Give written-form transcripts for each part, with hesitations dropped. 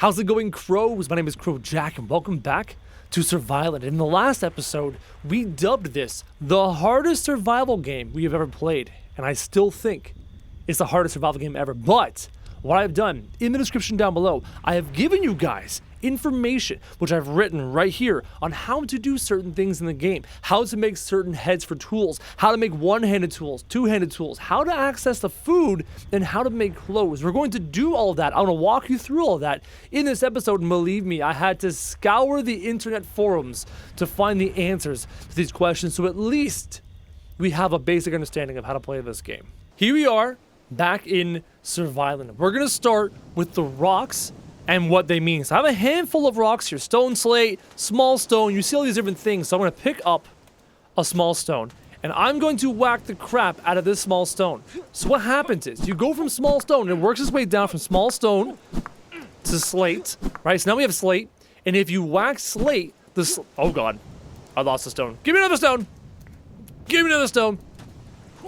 How's it going, crows? My name is Krojak, and welcome back to Survisland. In the last episode, we dubbed this the hardest survival game we have ever played, and I still think it's the hardest survival game ever. But what I've done, in the description down below, I have given you guys information, which I've written right here, on how to do certain things in the game, how to make certain heads for tools, how to make one-handed tools, two-handed tools, how to access the food, and how to make clothes. We're going to do all of that. I'm going to walk you through all of that in this episode, and believe me, I had to scour the internet forums to find the answers to these questions, so at least we have a basic understanding of how to play this game. Here we are, back in Survisland. We're going to start with the rocks and what they mean. So I have a handful of rocks here. Stone, slate, small stone. You see all these different things. So I'm going to pick up a small stone, and I'm going to whack the crap out of this small stone. So what happens is, you go from small stone, and it works its way down from small stone to slate, right? So now we have slate, and if you whack slate, oh god, I lost a stone. Give me another stone! Give me another stone!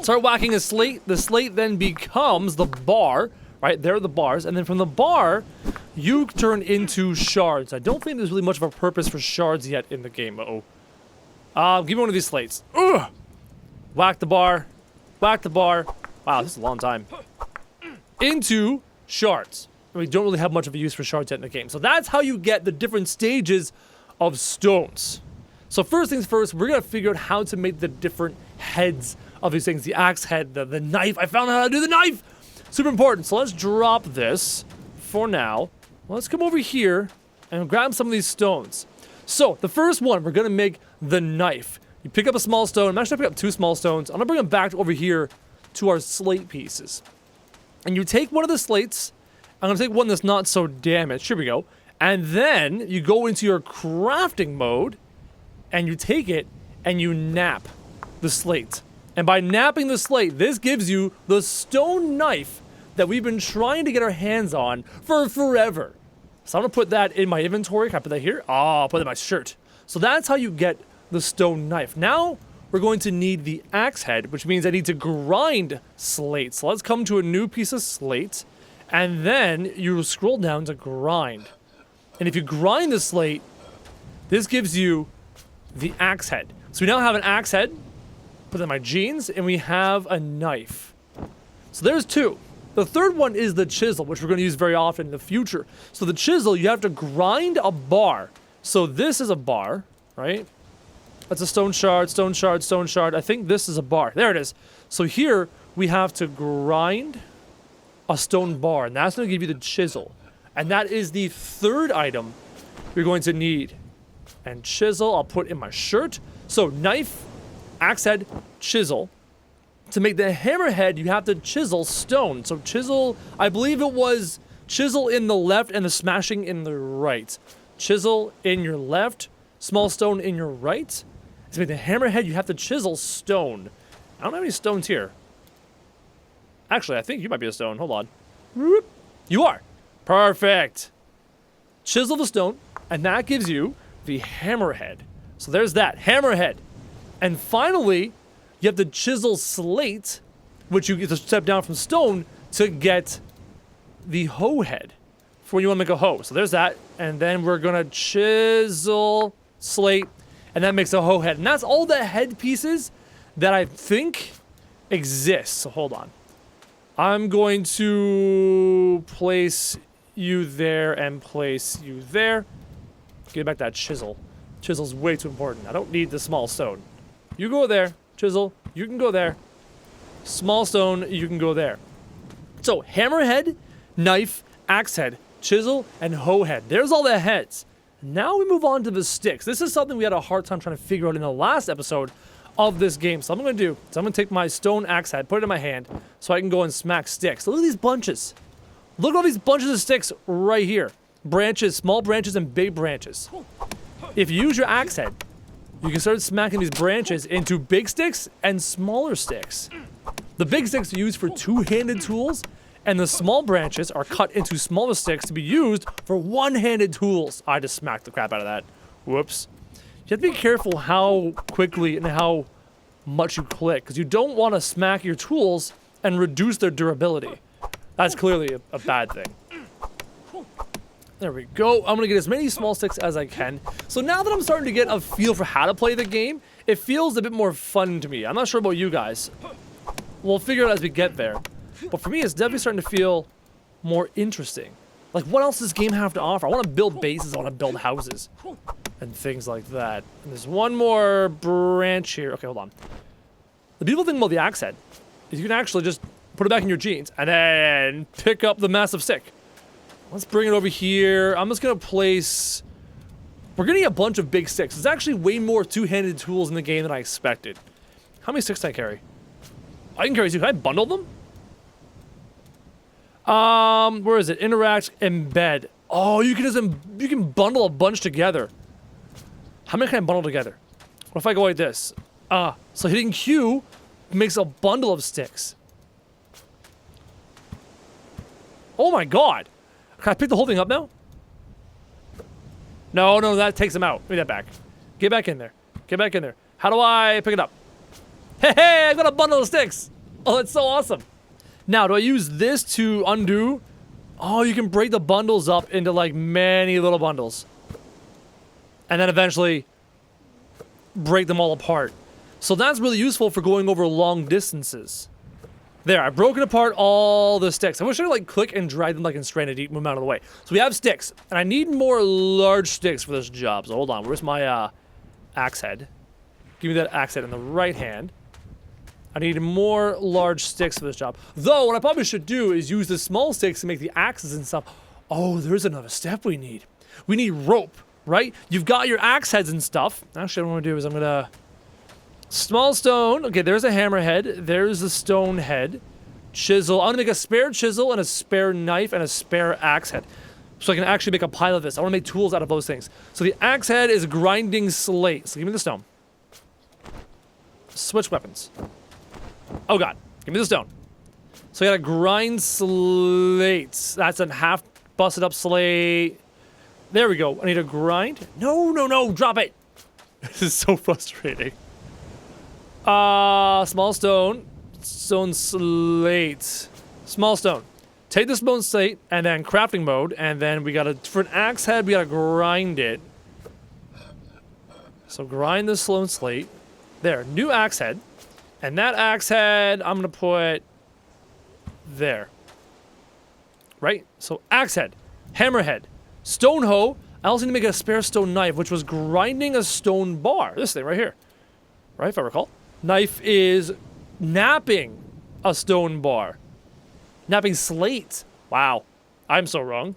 Start whacking a slate. The slate then becomes the bar, right? There are the bars, and then from the bar, you turn into shards. I don't think there's really much of a purpose for shards yet in the game. Give me one of these slates. Ugh! Whack the bar. Whack the bar. Wow, this is a long time. Into shards. We don't really have much of a use for shards yet in the game. So that's how you get the different stages of stones. So first things first, we're going to figure out how to make the different heads of these things. The axe head, the knife. I found out how to do the knife! Super important. So let's drop this for now. Let's come over here and grab some of these stones. So the first one, we're going to make the knife. You pick up a small stone. I'm actually going to pick up 2 small stones. I'm going to bring them back over here to our slate pieces. And you take one of the slates. I'm going to take one that's not so damaged. Here we go. And then you go into your crafting mode, and you take it and you nap the slate. And by napping the slate, this gives you the stone knife that we've been trying to get our hands on for forever. So I'm gonna put that in my inventory. Can I put that here? Oh, I'll put it in my shirt. So that's how you get the stone knife. Now we're going to need the axe head, which means I need to grind slate. So let's come to a new piece of slate, and then you scroll down to grind. And if you grind the slate, this gives you the axe head. So we now have an axe head, put it in my jeans, and we have a knife. So there's 2. The third one is the chisel, which we're going to use very often in the future. So the chisel, you have to grind a bar. So this is a bar, right? That's a stone shard, stone shard, stone shard. I think this is a bar. There it is. So here we have to grind a stone bar, and that's going to give you the chisel. And that is the third item you're going to need. And chisel, I'll put in my shirt. So knife, axe head, chisel. To make the hammerhead, you have to chisel stone. So chisel, I believe it was chisel in the left and the smashing in the right. Chisel in your left, small stone in your right. To make the hammerhead, you have to chisel stone. I don't have any stones here. Actually, I think you might be a stone. Hold on. Whoop. You are. Perfect. Chisel the stone, and that gives you the hammerhead. So there's that, hammerhead. And finally, you have to chisel slate, which you get to step down from stone to get the hoe head for when you want to make a hoe. So there's that. And then we're going to chisel slate, and that makes a hoe head. And that's all the head pieces that I think exist. So hold on. I'm going to place you there and place you there. Get back that chisel. Chisel's way too important. I don't need the small stone. You go there. Chisel, you can go there. Small stone, you can go there. So, hammerhead, knife, axe head, chisel, and hoe head. There's all the heads. Now we move on to the sticks. This is something we had a hard time trying to figure out in the last episode of this game. So I'm going to take my stone axe head, put it in my hand, so I can go and smack sticks. Look at these bunches. Look at all these bunches of sticks right here. Branches, small branches, and big branches. If you use your axe head, you can start smacking these branches into big sticks and smaller sticks. The big sticks are used for two-handed tools, and the small branches are cut into smaller sticks to be used for one-handed tools. I just smacked the crap out of that. Whoops. You have to be careful how quickly and how much you click, because you don't want to smack your tools and reduce their durability. That's clearly a bad thing. There we go. I'm gonna get as many small sticks as I can. So now that I'm starting to get a feel for how to play the game, it feels a bit more fun to me. I'm not sure about you guys. We'll figure it out as we get there. But for me, it's definitely starting to feel more interesting. Like, what else does this game have to offer? I want to build bases, I want to build houses, and things like that. And there's one more branch here. Okay, hold on. The beautiful thing about the axe head is you can actually just put it back in your jeans and then pick up the massive stick. Let's bring it over here. I'm just going to place... We're getting a bunch of big sticks. There's actually way more two-handed tools in the game than I expected. How many sticks can I carry? I can carry two. Can I bundle them? Where is it? Interact, embed. Oh, you can bundle a bunch together. How many can I bundle together? What if I go like this? So hitting Q makes a bundle of sticks. Oh my god. Can I pick the whole thing up now? No, that takes them out. Give me that back. Get back in there. Get back in there. How do I pick it up? Hey, I got a bundle of sticks. Oh, that's so awesome. Now, do I use this to undo? Oh, you can break the bundles up into like many little bundles. And then eventually break them all apart. So that's really useful for going over long distances. There, I've broken apart all the sticks. I wish I could like click and drag them like in stranded heat, move them out of the way. So we have sticks, and I need more large sticks for this job. So hold on, where's my axe head? Give me that axe head in the right hand. I need more large sticks for this job. Though, what I probably should do is use the small sticks to make the axes and stuff. Oh, there's another step we need. We need rope, right? You've got your axe heads and stuff. Actually, what I'm gonna do is I'm gonna... Small stone. Okay, there's a hammerhead. There's a stone head. Chisel. I'm gonna make a spare chisel and a spare knife and a spare axe head. So I can actually make a pile of this. I wanna make tools out of those things. So the axe head is grinding slate. So give me the stone. Switch weapons. Oh god, give me the stone. So I gotta grind slates. That's a half busted up slate. There we go. I need to grind. No, drop it. This is so frustrating. Small stone. Stone slate. Small stone. Take the stone slate and then crafting mode, and then we gotta, for an axe head, we gotta grind it. So grind the stone slate. There, new axe head. And that axe head, I'm gonna put there. Right? So axe head, hammer head, stone hoe. I also need to make a spare stone knife, which was grinding a stone bar. This thing right here. Right, if I recall. Knife is napping a stone bar. Napping slate. Wow. I'm so wrong.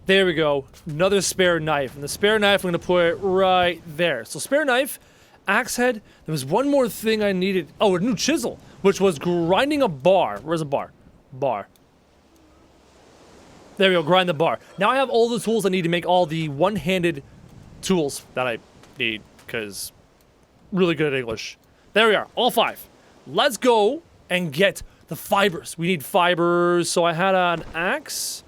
There we go. Another spare knife. And the spare knife I'm gonna put right there. So spare knife. Axe head. There was one more thing I needed. Oh, a new chisel, which was grinding a bar. Where's a bar? Bar. There we go, grind the bar. Now I have all the tools I need to make all the one-handed tools that I need, because really good at English. There we are, all 5. Let's go and get the fibers. We need fibers. So I had an axe.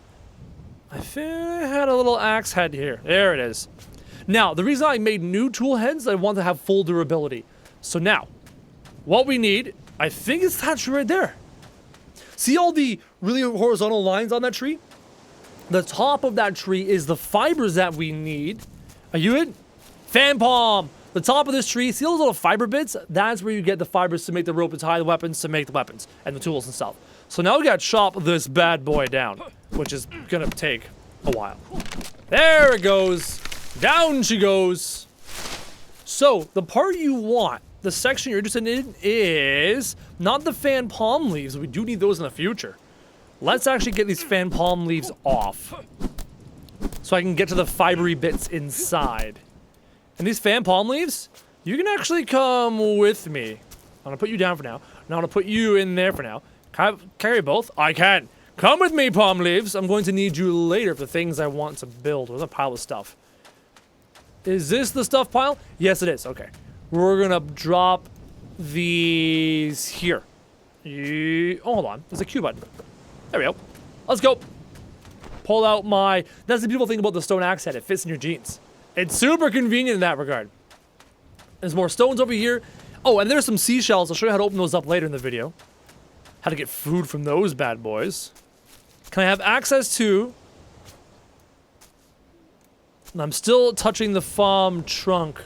I think I had a little axe head here. There it is. Now, the reason I made new tool heads, I want to have full durability. So now, what we need, I think it's that tree right there. See all the really horizontal lines on that tree? The top of that tree is the fibers that we need. Are you in? Fan palm. The top of this tree, see those little fiber bits? That's where you get the fibers to make the rope, to tie the weapons, to make the weapons, and the tools and stuff. So now we gotta chop this bad boy down, which is gonna take a while. There it goes. Down she goes. So, the part you want, the section you're interested in, is not the fan palm leaves. We do need those in the future. Let's actually get these fan palm leaves off, so I can get to the fibery bits inside. And these fan palm leaves, you can actually come with me. I'm gonna put you down for now. Now I'm gonna put you in there for now. Can I carry both? I can. Come with me, palm leaves. I'm going to need you later for things I want to build. There's a pile of stuff. Is this the stuff pile? Yes, it is. Okay. We're gonna drop these here. Oh, hold on. There's a Q button. There we go. Let's go. Pull out my... That's the beautiful thing about the stone axe head. It fits in your jeans. It's super convenient in that regard. There's more stones over here. Oh, and there's some seashells. I'll show you how to open those up later in the video. How to get food from those bad boys. Can I have access to And I'm still touching the farm trunk.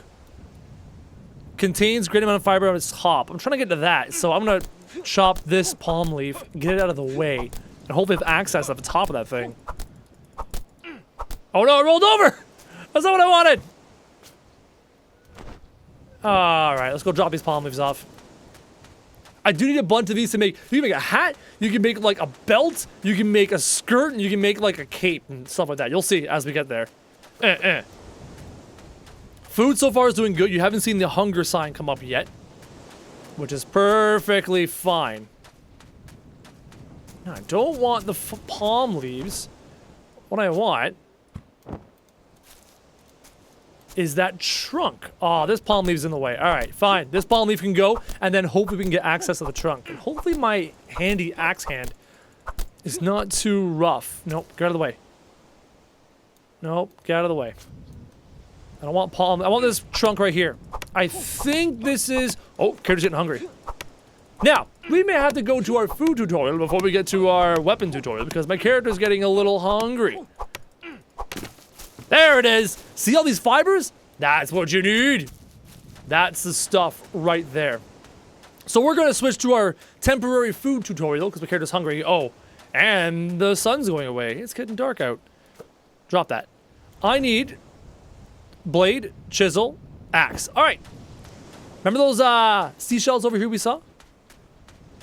Contains great amount of fiber on its top. I'm trying to get to that, so I'm gonna chop this palm leaf, get it out of the way, and hopefully have access at the top of that thing. Oh no, it rolled over! That's not what I wanted! Alright, let's go drop these palm leaves off. I do need a bunch of these to make. You can make a hat, you can make like a belt, you can make a skirt, and you can make like a cape and stuff like that. You'll see as we get there. Food so far is doing good. You haven't seen the hunger sign come up yet, which is perfectly fine. Now, I don't want the palm leaves. What I want is that trunk. Oh, this palm leaf's in the way. All right, fine. This palm leaf can go, and then hopefully we can get access to the trunk. And hopefully my handy axe hand is not too rough. Nope, get out of the way. Nope, get out of the way. I don't want palm. I want this trunk right here. I think this is... Oh, character's getting hungry. Now, we may have to go to our food tutorial before we get to our weapon tutorial because my character's getting a little hungry. There it is. See all these fibers? That's what you need. That's the stuff right there. So we're going to switch to our temporary food tutorial because my character's hungry. Oh, and the sun's going away. It's getting dark out. Drop that. I need... blade, chisel, axe. All right. Remember those seashells over here we saw?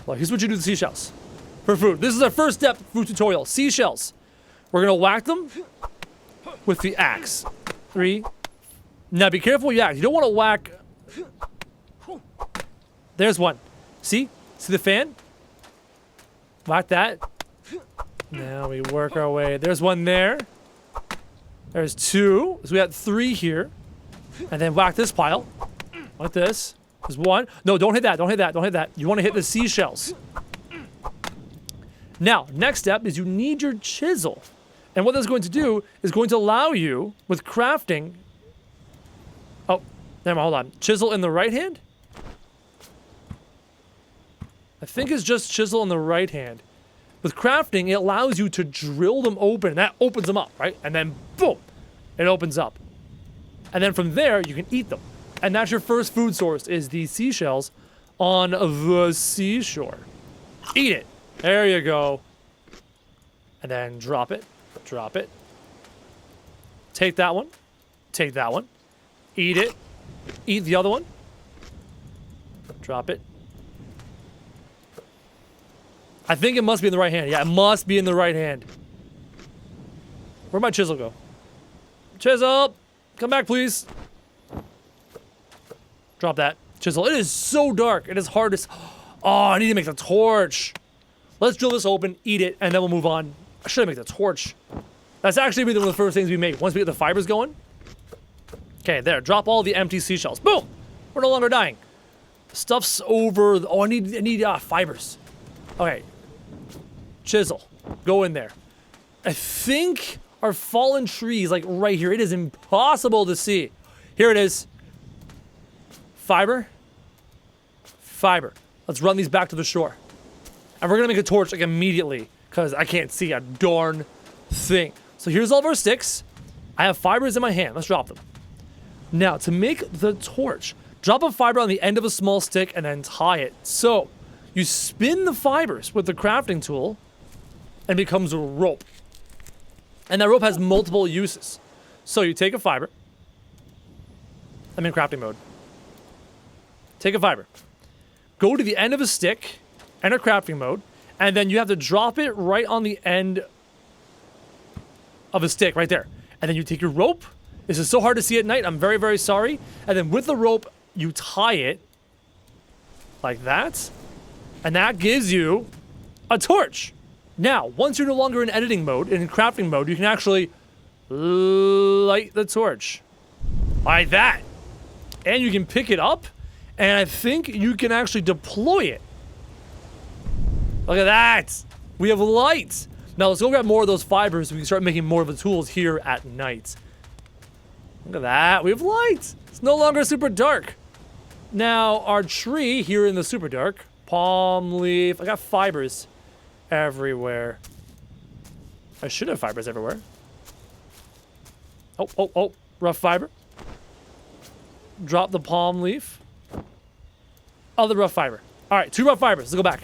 Well, here's what you do with the seashells. For food. This is our first step food tutorial. Seashells. We're going to whack them with the axe. 3. Now be careful with your axe. You don't want to whack... There's one. See? See the fan? Whack that. Now we work our way. There's one there. There's 2. So we got 3 here. And then whack this pile. Like this. There's 1. No, don't hit that. Don't hit that. Don't hit that. You want to hit the seashells. Now, next step is you need your chisel. And what that's going to do is going to allow you, with crafting... Oh, never mind, hold on. Chisel in the right hand? I think it's just chisel in the right hand. With crafting, it allows you to drill them open. That opens them up, right? And then, boom, it opens up. And then from there, you can eat them. And that's your first food source, is the seashells on the seashore. Eat it. There you go. And then drop it. Drop it. Take that one. Take that one. Eat it. Eat the other one. Drop it. I think it must be in the right hand. Yeah, it must be in the right hand. Where'd my chisel go? Chisel! Come back, please. Drop that. Chisel. It is so dark. It is hard to... Oh, I need to make the torch. Let's drill this open, eat it, and then we'll move on. I should make the torch. That's actually one of the first things we make once we get the fibers going. Okay, there. Drop all the empty seashells. Boom! We're no longer dying. Stuff's over... Oh, I need fibers. Okay. Chisel. Go in there. I think our fallen tree is like right here. It is impossible to see. Here it is. Fiber. Fiber. Let's run these back to the shore. And we're going to make a torch like immediately because I can't see a darn thing. So here's all of our sticks. I have fibers in my hand. Let's drop them. Now, to make the torch, drop a fiber on the end of a small stick and then tie it. So, you spin the fibers with the crafting tool and it becomes a rope. And that rope has multiple uses. So you take a fiber. I'm in crafting mode. Take a fiber. Go to the end of a stick, enter crafting mode, and then you have to drop it right on the end of a stick right there. And then you take your rope. This is so hard to see at night. I'm very, very sorry. And then with the rope, you tie it like that. And that gives you a torch. Now, once you're no longer in editing mode, in crafting mode, you can actually light the torch. Like that. And you can pick it up, and I think you can actually deploy it. Look at that. We have light. Now, let's go grab more of those fibers so we can start making more of the tools here at night. Look at that. We have light. It's no longer super dark. Now, our tree here in the super dark, palm leaf. I got fibers everywhere. I should have fibers everywhere. Oh, rough fiber. Drop the palm leaf. Other rough fiber. All right, 2 rough fibers. Let's go back.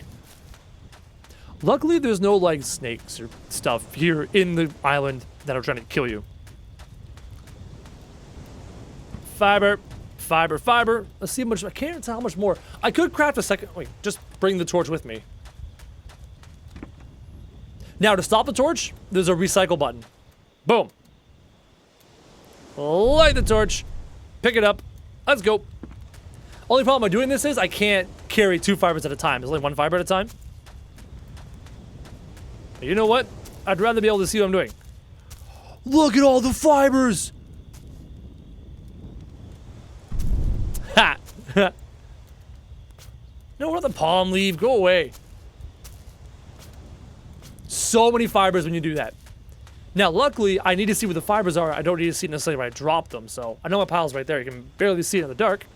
Luckily, there's no, like, snakes or stuff here in the island that are trying to kill you. Fiber. Let's see how much. I can't tell how much more. I could craft a second. Wait, just bring the torch with me. Now, to stop the torch, there's a recycle button. Boom. Light the torch. Pick it up. Let's go. Only problem by doing this is I can't carry 2 fibers at a time. There's only 1 fiber at a time. But you know what? I'd rather be able to see what I'm doing. Look at all the fibers! Ha! No, what the palm leaf? Go away. So many fibers when you do that. Now, luckily, I need to see where the fibers are. I don't need to see it necessarily when I drop them, so I know my pile's right there. You can barely see it in the dark.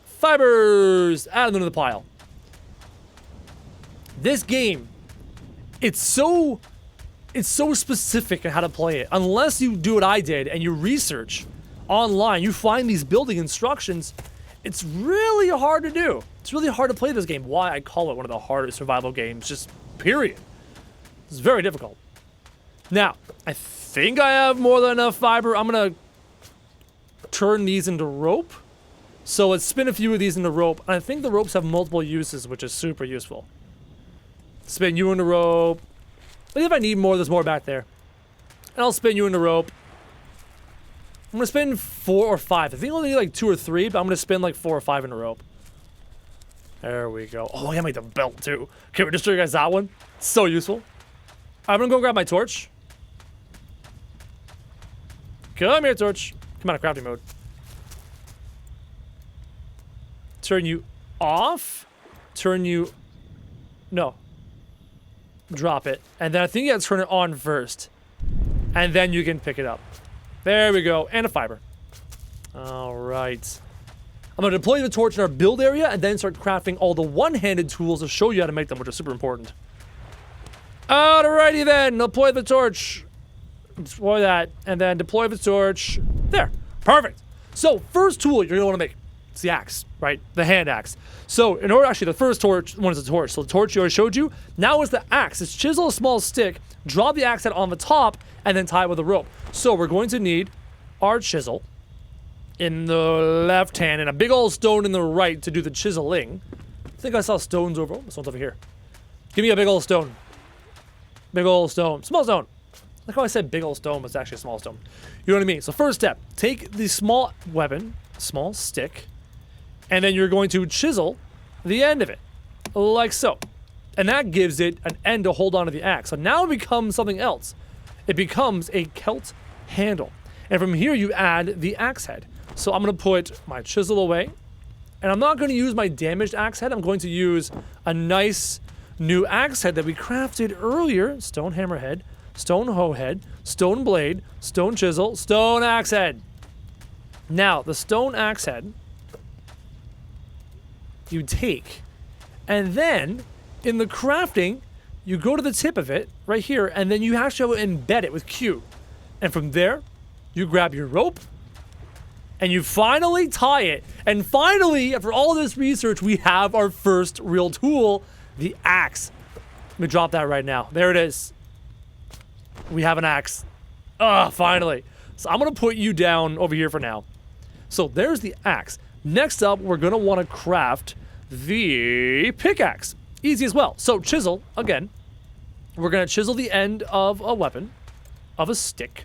Fibers! Add them to the pile. This game, it's so specific on how to play it. Unless you do what I did and you research online, you find these building instructions, it's really hard to do. It's really hard to play this game. Why I call it one of the hardest survival games, just period. It's very difficult. Now, I think I have more than enough fiber. I'm gonna turn these into rope. So let's spin a few of these into rope. And I think the ropes have multiple uses, which is super useful. Spin you into rope. But if I need more, there's more back there. And I'll spin you into rope. I'm gonna spin 4 or 5. I think I only need like 2 or 3, but I'm gonna spin like 4 or 5 into rope. There we go. Oh, I gotta make the belt too. Can we just show you guys that one? So useful. I'm gonna go grab my torch. Come here, torch. Come out of crafting mode. Turn you off. Turn you... No. Drop it. And then I think you gotta turn it on first. And then you can pick it up. There we go. And a fiber. Alright. I'm gonna deploy the torch in our build area and then start crafting all the one-handed tools to show you how to make them, which is super important. Alrighty then. Deploy the torch. Deploy that. And then deploy the torch. There. Perfect. So, first tool you're gonna want to make. It's the axe, right? The hand axe. So, in order, actually, the first torch one is the torch. So, the torch you already showed you. Now is the axe. It's chisel a small stick, drop the axe head on the top, and then tie it with a rope. So, we're going to need our chisel in the left hand and a big old stone in the right to do the chiseling. I think I saw stones over. Oh, stone's over here. Give me a big old stone. Big old stone. Small stone. Like how I said big old stone, but it's actually a small stone. You know what I mean? So, first step, take the small weapon, small stick, and then you're going to chisel the end of it, like so. And that gives it an end to hold on to the axe. So now it becomes something else. It becomes a celt handle. And from here you add the axe head. So I'm going to put my chisel away. And I'm not going to use my damaged axe head. I'm going to use a nice new axe head that we crafted earlier. Stone hammer head, stone hoe head, stone blade, stone chisel, stone axe head. Now, the stone axe head you take, and then in the crafting you go to the tip of it right here, and then you actually embed it with Q, and from there you grab your rope and you finally tie it. And finally, after all this research, we have our first real tool, the axe. Let me drop that right now. There it is. We have an axe. Finally. So I'm gonna put you down over here for now. So there's the axe. Next up, we're gonna want to craft the pickaxe. Easy as well. So chisel, again, we're gonna chisel the end of a weapon, of a stick.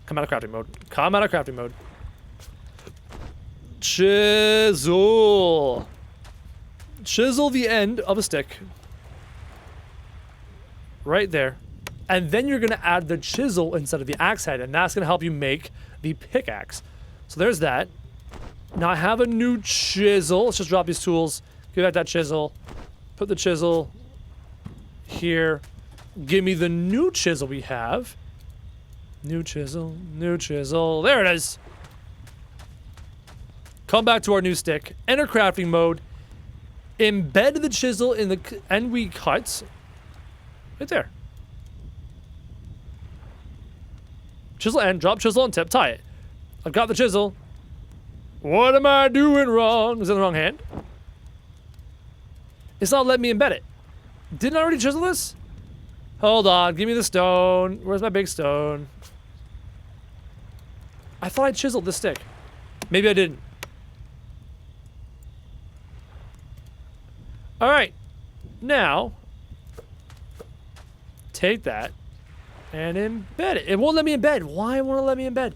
Come out of crafting mode. Come out of crafting mode. Chisel. Chisel the end of a stick. Right there. And then you're gonna add the chisel instead of the axe head, and that's gonna help you make the pickaxe. So there's that. Now I have a new chisel. Let's just drop these tools. Give back that chisel. Put the chisel here. Give me the new chisel we have. New chisel, new chisel. There it is. Come back to our new stick. Enter crafting mode. Embed the chisel in the and we cut. Right there. Chisel and drop chisel and tip, tie it. I've got the chisel. What am I doing wrong? Is it in the wrong hand? It's not letting me embed it. Didn't I already chisel this? Hold on, give me the stone. Where's my big stone? I thought I chiseled this stick. Maybe I didn't. All right, now take that and embed it. It won't let me embed. Why won't it let me embed?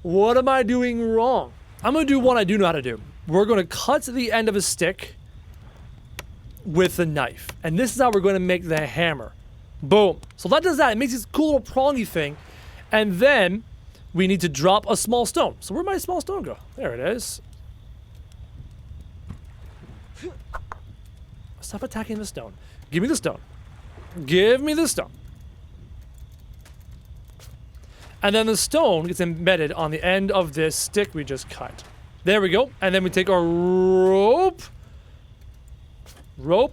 What am I doing wrong? I'm gonna do what I do know how to do. We're gonna cut the end of a stick with a knife. And this is how we're gonna make the hammer. Boom. So that does that. It makes this cool little prongy thing. And then we need to drop a small stone. So where'd my small stone go? There it is. Stop attacking the stone. Give me the stone. Give me the stone. And then the stone gets embedded on the end of this stick we just cut. There we go. And then we take our rope,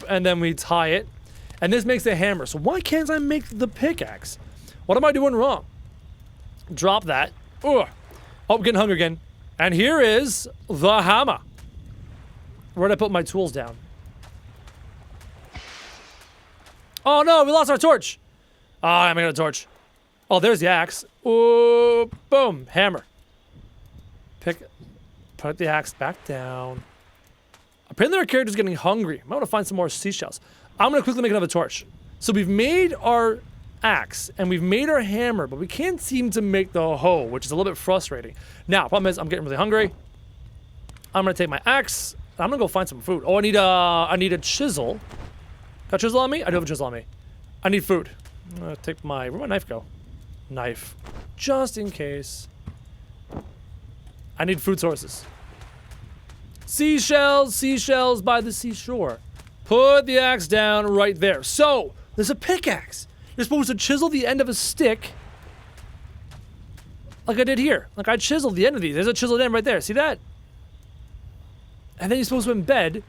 and then we tie it. And this makes the hammer. So why can't I make the pickaxe? What am I doing wrong? Drop that. Ugh. Oh, I'm getting hungry again. And here is the hammer. Where'd I put my tools down? Oh no, we lost our torch. Ah, I'm gonna get a torch. Oh, there's the axe. Ooh, boom, hammer. Put the axe back down. Apparently our character's getting hungry. I want to find some more seashells. I'm gonna quickly make another torch. So we've made our axe and we've made our hammer, but we can't seem to make the hoe, which is a little bit frustrating. Now, problem is I'm getting really hungry. I'm gonna take my axe. I'm gonna go find some food. Oh, I need a chisel. Got a chisel on me? I do have a chisel on me. I need food. I'm gonna take my, where'd my knife go? Knife. Just in case. I need food sources. Seashells, seashells by the seashore. Put the axe down right there. So, there's a pickaxe. You're supposed to chisel the end of a stick like I did here. Like I chiseled the end of these. There's a chiseled end right there. See that? And then you're supposed to embed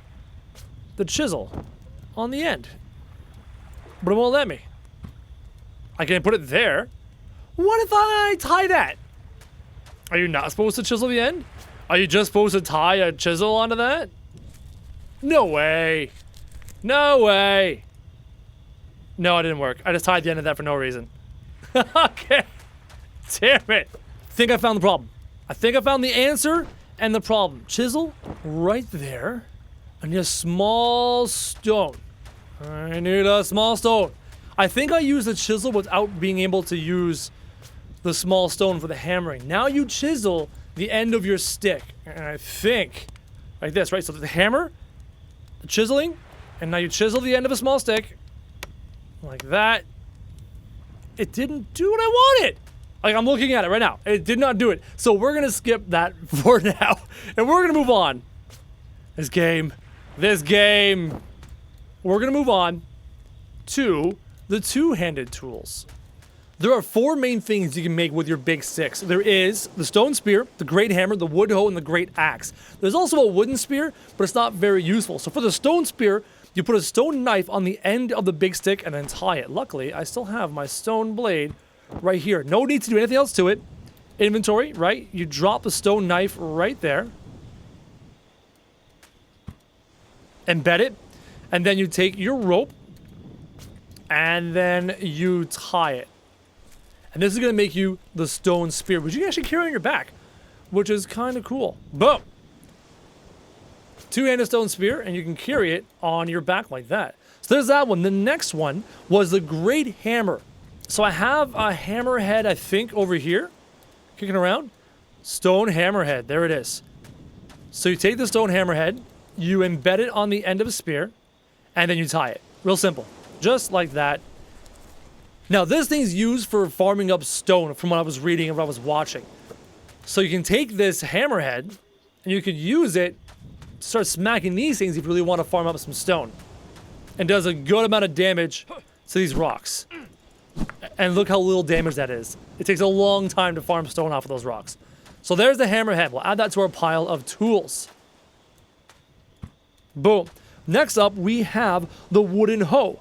the chisel on the end. But it won't let me. I can put it there. What if I tie that? Are you not supposed to chisel the end? Are you just supposed to tie a chisel onto that? No way. No way. No, it didn't work. I just tied the end of that for no reason. Okay. Damn it. I think I found the problem. I think I found the answer and the problem. Chisel right there. I need a small stone. I need a small stone. I think I used the chisel without being able to use the small stone for the hammering. Now you chisel the end of your stick. And I think like this, right? So the hammer, the chiseling, and now you chisel the end of a small stick like that. It didn't do what I wanted. Like I'm looking at it right now. It did not do it. So we're gonna skip that for now. And we're gonna move on. This game. We're gonna move on to the two-handed tools. There are four main things you can make with your big sticks. There is the stone spear, the great hammer, the wood hoe, and the great axe. There's also a wooden spear, but it's not very useful. So for the stone spear, you put a stone knife on the end of the big stick and then tie it. Luckily, I still have my stone blade right here. No need to do anything else to it. Inventory, right? You drop the stone knife right there. Embed it. And then you take your rope and then you tie it. And this is going to make you the stone spear, which you can actually carry on your back, which is kind of cool. Boom. Two-handed stone spear, and you can carry it on your back like that. So there's that one. The next one was the great hammer. So I have a hammerhead, I think, over here, kicking around. Stone hammerhead. There it is. So you take the stone hammerhead, you embed it on the end of a spear, and then you tie it. Real simple. Just like that. Now, this thing's used for farming up stone from what I was reading and what I was watching. So you can take this hammerhead and you can use it to start smacking these things if you really want to farm up some stone. And does a good amount of damage to these rocks. And look how little damage that is. It takes a long time to farm stone off of those rocks. So there's the hammerhead. We'll add that to our pile of tools. Boom. Next up, we have the wooden hoe.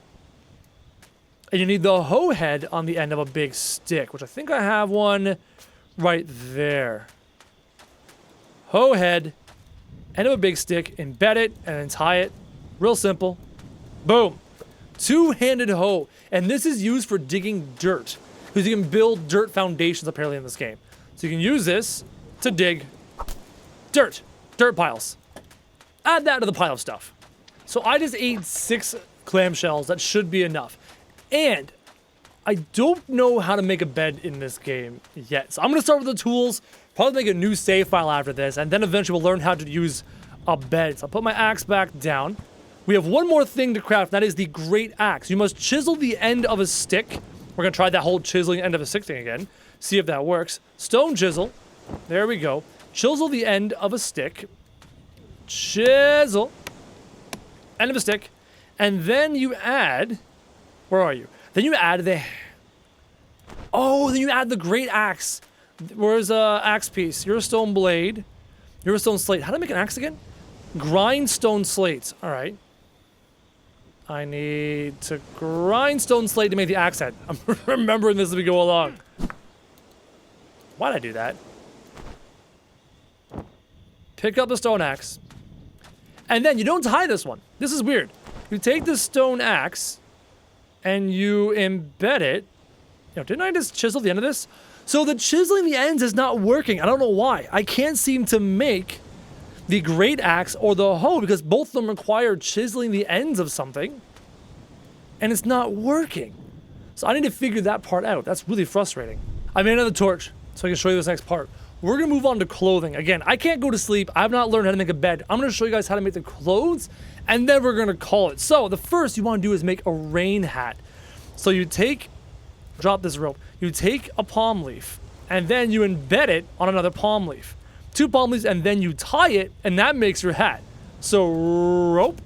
And you need the hoe head on the end of a big stick, which I think I have one right there. Hoe head, end of a big stick, embed it, and then tie it. Real simple. Boom. Two-handed hoe. And this is used for digging dirt, because you can build dirt foundations apparently in this game. So you can use this to dig dirt piles. Add that to the pile of stuff. So I just ate 6 clamshells. That should be enough. And I don't know how to make a bed in this game yet. So I'm going to start with the tools, probably make a new save file after this, and then eventually we'll learn how to use a bed. So I'll put my axe back down. We have one more thing to craft, and that is the great axe. You must chisel the end of a stick. We're going to try that whole chiseling end of a stick thing again. See if that works. Stone chisel. There we go. Chisel the end of a stick. Chisel. End of a stick. And then you add... Where are you? Then you add the... Oh, then you add the great axe. Where's axe piece? You're a stone blade. You're a stone slate. How do I make an axe again? Grind stone slates. All right. I need to grind stone slate to make the axe head. I'm remembering this as we go along. Why'd I do that? Pick up the stone axe. And then you don't tie this one. This is weird. You take the stone axe and you embed it. You know, didn't I just chisel the end of this? So the chiseling the ends is not working. I don't know why. I can't seem to make the great axe or the hoe because both of them require chiseling the ends of something. And it's not working. So I need to figure that part out. That's really frustrating. I made another torch so I can show you this next part. We're going to move on to clothing. Again, I can't go to sleep. I've not learned how to make a bed. I'm going to show you guys how to make the clothes, and then we're going to call it. So the first you want to do is make a rain hat. So you take, drop this rope, you take a palm leaf, and then you embed it on another palm leaf. 2 palm leaves, and then you tie it, and that makes your hat. So rope,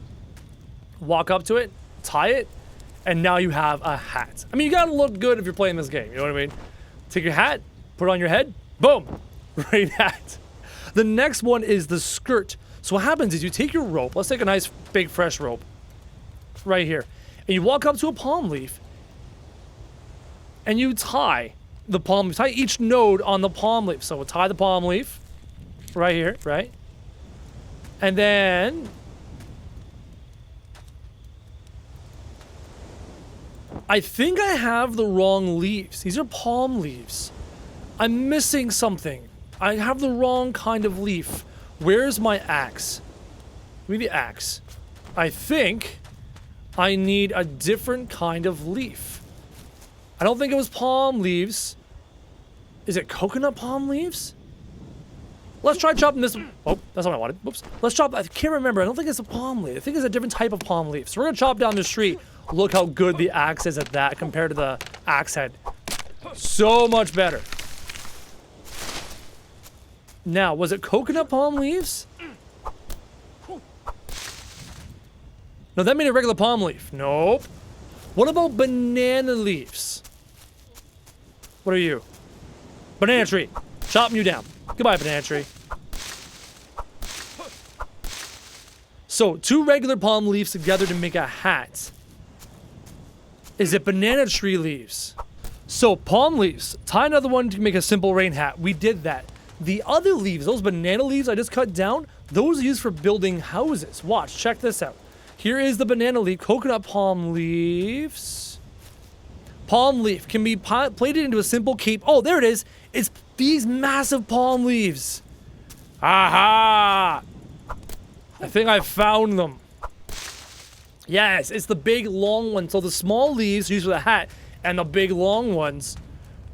walk up to it, tie it, and now you have a hat. I mean, you gotta look good if you're playing this game, you know what I mean? Take your hat, put it on your head, boom, great hat. The next one is the skirt. So what happens is you take your rope, let's take a nice big fresh rope, right here, and you walk up to a palm leaf, and you tie the palm leaf, tie each node on the palm leaf. So we'll tie the palm leaf, right here, right? And then I think I have the wrong leaves. These are palm leaves. I'm missing something. I have the wrong kind of leaf. Where's my axe? Give me the axe. I think I need a different kind of leaf. I don't think it was palm leaves. Is it coconut palm leaves? Let's try chopping this. Oh, that's not what I wanted. Whoops. Let's chop. I can't remember. I don't think it's a palm leaf. I think it's a different type of palm leaf. So we're gonna chop down this tree. Look how good the axe is at that compared to the axe head. So much better. Now, was it coconut palm leaves? No, that made a regular palm leaf. Nope. What about banana leaves? What are you? Banana tree. Chopping you down. Goodbye, banana tree. So, 2 regular palm leaves together to make a hat. Is it banana tree leaves? So, palm leaves. Tie another one to make a simple rain hat. We did that. The other leaves, those banana leaves I just cut down, those are used for building houses. Watch, check this out. Here is the banana leaf, coconut palm leaves. Palm leaf can be plated into a simple cape. Oh, there it is. It's these massive palm leaves. Aha! I think I found them. Yes, it's the big long ones. So the small leaves are used for the hat, and the big long ones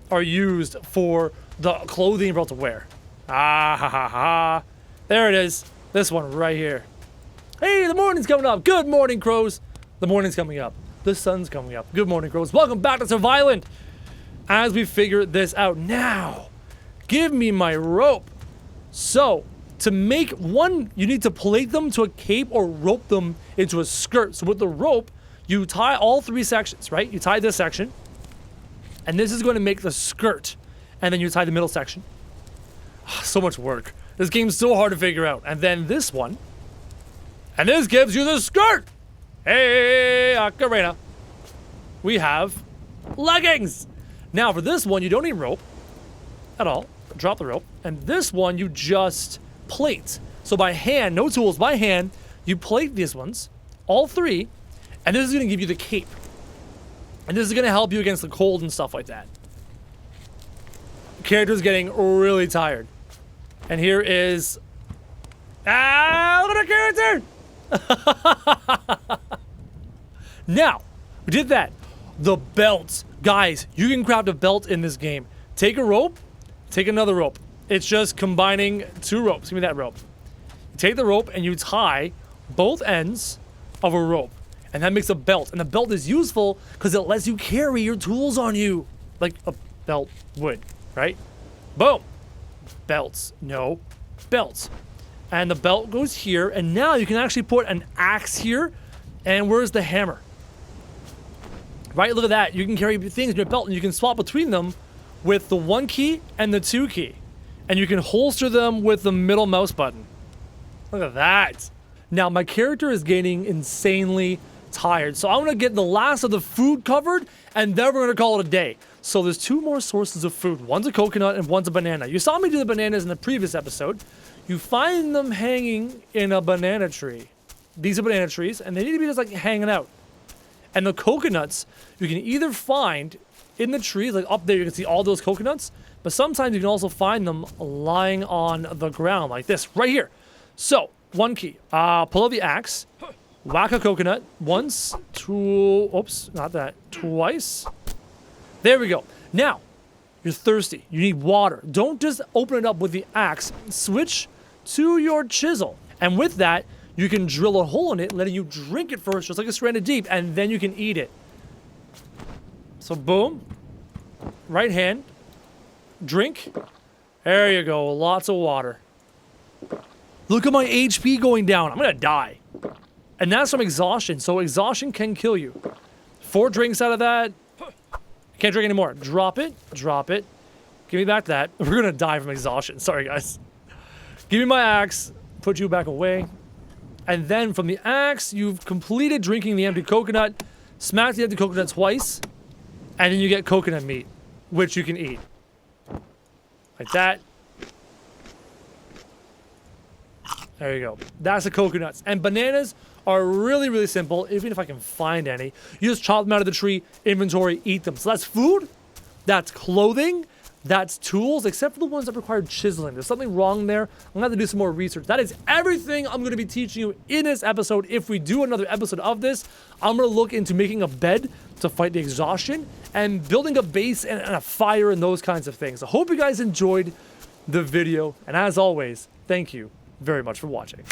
are used for the clothing you're about to wear. Ah ha ha ha. There it is. This one right here. Hey, the morning's coming up. Good morning, crows. The morning's coming up. The sun's coming up. Good morning, crows. Welcome back to Survisland. As we figure this out now, give me my rope. So, to make one, you need to plate them to a cape or rope them into a skirt. So with the rope, you tie all 3 sections, right? You tie this section, and this is going to make the skirt. And then you tie the middle section. So much work. This game's so hard to figure out. And then this one. And this gives you the skirt. Hey, Ocarina. we have leggings. Now for this one, you don't need rope at all. Drop the rope. And this one, you just plate. So by hand, no tools, by hand, you plate these ones, all three, and this is going to give you the cape. And this is going to help you against the cold and stuff like that. The character's getting really tired. And here is... Ah, look at the character! Now, we did that. The belts. Guys, you can craft a belt in this game. Take a rope, take another rope. It's just combining two ropes. Give me that rope. You take the rope and you tie both ends of a rope. And that makes a belt. And the belt is useful because it lets you carry your tools on you. Like a belt would, right? Boom. Belts. No. Belts. And the belt goes here. And now you can actually put an axe here. And where's the hammer? Right? Look at that. You can carry things in your belt and you can swap between them with the 1 key and the 2 key. And you can holster them with the middle mouse button. Look at that. Now, my character is getting insanely tired. So I'm going to get the last of the food covered, and then we're going to call it a day. So there's 2 more sources of food. One's a coconut and one's a banana. You saw me do the bananas in the previous episode. You find them hanging in a banana tree. These are banana trees, and they need to be just like hanging out. And the coconuts, you can either find in the trees, like up there you can see all those coconuts, but sometimes you can also find them lying on the ground like this, right here. So, 1 key. Pull out the axe, whack a coconut once, oops, not that, twice. There we go. Now, you're thirsty. You need water. Don't just open it up with the axe. Switch to your chisel. And with that, you can drill a hole in it, letting you drink it first, just like a stranded deep, and then you can eat it. So boom, right hand, drink. There you go, lots of water. Look at my HP going down. I'm gonna die. And that's from exhaustion, so exhaustion can kill you. 4 drinks out of that. Can't drink anymore. Drop it, drop it. Give me back that. We're gonna die from exhaustion, sorry guys. Give me my axe, put you back away. And then from the axe, you've completed drinking the empty coconut, smack the empty coconut twice, and then you get coconut meat, which you can eat. Like that. There you go. That's the coconuts. And bananas are really, really simple, even if I can find any. You just chop them out of the tree, inventory, eat them. So that's food, that's clothing, that's tools, except for the ones that require chiseling. There's something wrong there. I'm gonna have to do some more research. That is everything I'm gonna be teaching you in this episode. If we do another episode of this, I'm gonna look into making a bed to fight the exhaustion and building a base and a fire and those kinds of things. I hope you guys enjoyed the video. And as always, thank you very much for watching.